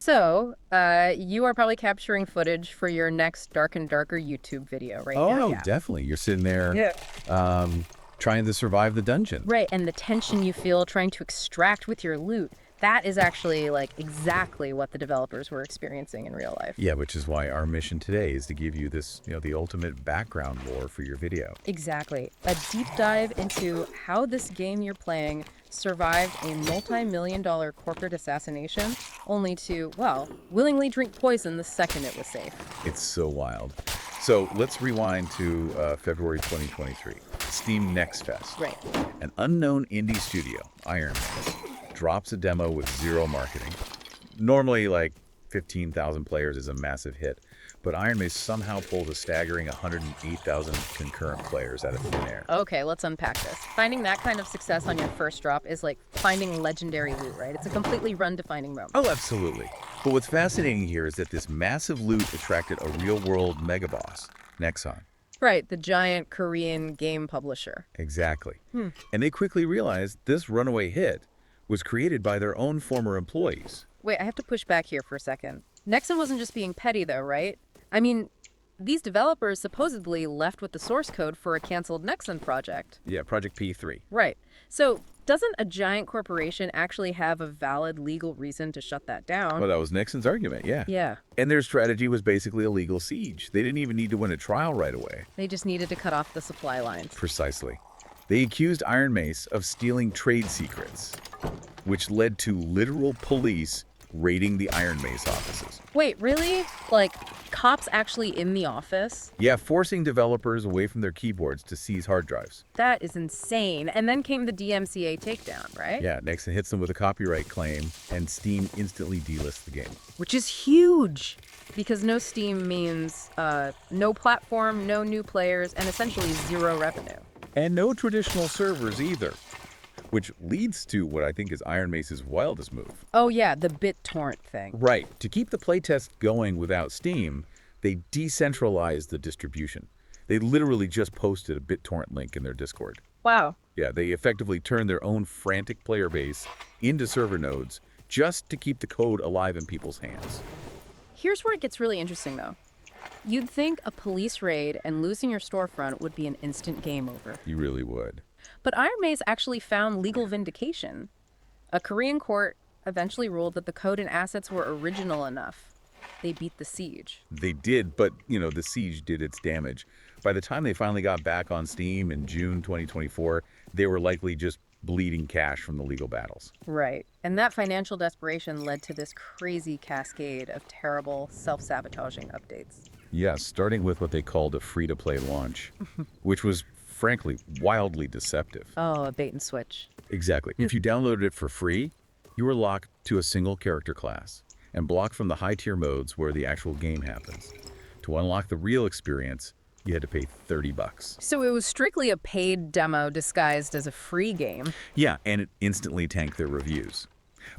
So, you are probably capturing footage for your next Dark and Darker YouTube video right Oh, now. no, Yeah. definitely. You're sitting there Yeah. trying to survive the dungeon. Right, and the tension you feel trying to extract with your loot, that is actually like exactly what the developers were experiencing in real life. Yeah, which is why our mission today is to give you this, the ultimate background lore for your video. Exactly. A deep dive into how this game you're playing survived a multi-million-dollar corporate assassination, only to, well, willingly drink poison the second it was safe. It's so wild. So let's rewind to February 2023. Steam Next Fest. Right. An unknown indie studio, Iron Man, drops a demo with zero marketing. Normally, like 15,000 players is a massive hit, but Iron Mace somehow pulls a staggering 108,000 concurrent players out of thin air. Okay, let's unpack this. Finding that kind of success on your first drop is like finding legendary loot, right? It's a completely run-defining moment. Oh, absolutely. But what's fascinating here is that this massive loot attracted a real-world megaboss, Nexon. Right, the giant Korean game publisher. Exactly. And they quickly realized this runaway hit was created by their own former employees. Wait, I have to push back here for a second. Nexon wasn't just being petty, though, right? I mean, these developers supposedly left with the source code for a canceled Nexon project. Yeah, Project P3. Right. So, doesn't a giant corporation actually have a valid legal reason to shut that down? Well, that was Nixon's argument, yeah. Yeah. And their strategy was basically a legal siege. They didn't even need to win a trial right away. They just needed to cut off the supply lines. Precisely. They accused Iron Mace of stealing trade secrets, which led to literal police raiding the Iron Mace offices. Wait, really? Like, cops actually in the office? Yeah, forcing developers away from their keyboards to seize hard drives. That is insane. And then came the DMCA takedown, right? Yeah, Nixon hits them with a copyright claim, and Steam instantly delists the game. Which is huge. Because no Steam means no platform, no new players, and essentially zero revenue. And no traditional servers either, which leads to what I think is Iron Mace's wildest move. Oh yeah, the BitTorrent thing. Right. To keep the playtest going without Steam, they decentralized the distribution. They literally just posted a BitTorrent link in their Discord. Wow. Yeah, they effectively turned their own frantic player base into server nodes just to keep the code alive in people's hands. Here's where it gets really interesting, though. You'd think a police raid and losing your storefront would be an instant game over. You really would. But Iron Mace actually found legal vindication. A Korean court eventually ruled that the code and assets were original enough. They beat the siege. They did, but, the siege did its damage. By the time they finally got back on Steam in June 2024, they were likely just bleeding cash from the legal battles. Right. And that financial desperation led to this crazy cascade of terrible, self-sabotaging updates. Yes, starting with what they called a free-to-play launch, which was, frankly, wildly deceptive. Oh, a bait and switch. Exactly. If you downloaded it for free, you were locked to a single character class and blocked from the high-tier modes where the actual game happens. To unlock the real experience, you had to pay $30. So it was strictly a paid demo disguised as a free game. Yeah, and it instantly tanked their reviews.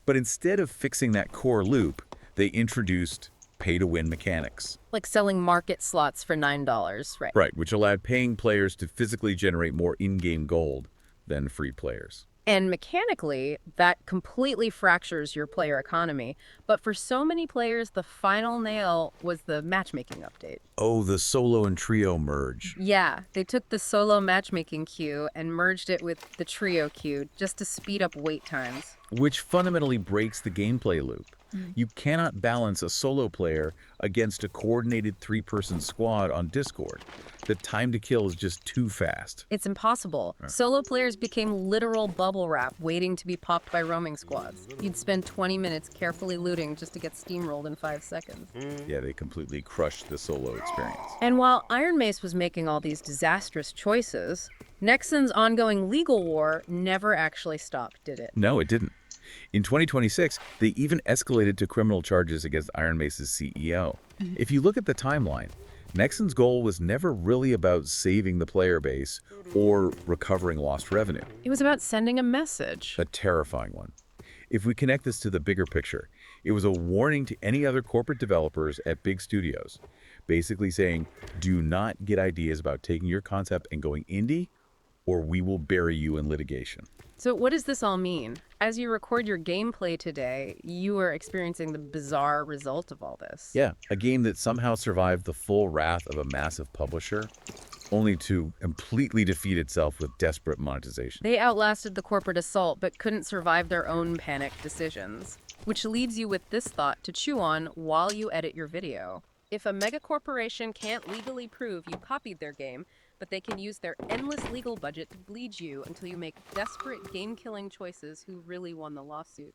But instead of fixing that core loop, they introduced pay-to-win mechanics. Like selling market slots for $9, right? Right, which allowed paying players to physically generate more in-game gold than free players. And mechanically, that completely fractures your player economy. But for so many players, the final nail was the matchmaking update. Oh, the solo and trio merge. Yeah, they took the solo matchmaking queue and merged it with the trio queue just to speed up wait times. Which fundamentally breaks the gameplay loop. You cannot balance a solo player against a coordinated three-person squad on Discord. The time to kill is just too fast. It's impossible. Solo players became literal bubble wrap waiting to be popped by roaming squads. You'd spend 20 minutes carefully looting just to get steamrolled in 5 seconds. Yeah, they completely crushed the solo experience. And while Iron Mace was making all these disastrous choices, Nexon's ongoing legal war never actually stopped, did it? No, it didn't. In 2026, they even escalated to criminal charges against Iron Mace's CEO. If you look at the timeline, Nexon's goal was never really about saving the player base or recovering lost revenue. It was about sending a message. A terrifying one. If we connect this to the bigger picture, it was a warning to any other corporate developers at big studios, basically saying, do not get ideas about taking your concept and going indie, or we will bury you in litigation. So, what does this all mean? As you record your gameplay today, you are experiencing the bizarre result of all this. Yeah, a game that somehow survived the full wrath of a massive publisher, only to completely defeat itself with desperate monetization. They outlasted the corporate assault but couldn't survive their own panicked decisions. Which leaves you with this thought to chew on while you edit your video. If a megacorporation can't legally prove you copied their game, but they can use their endless legal budget to bleed you until you make desperate game-killing choices, who really won the lawsuit?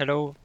Hello.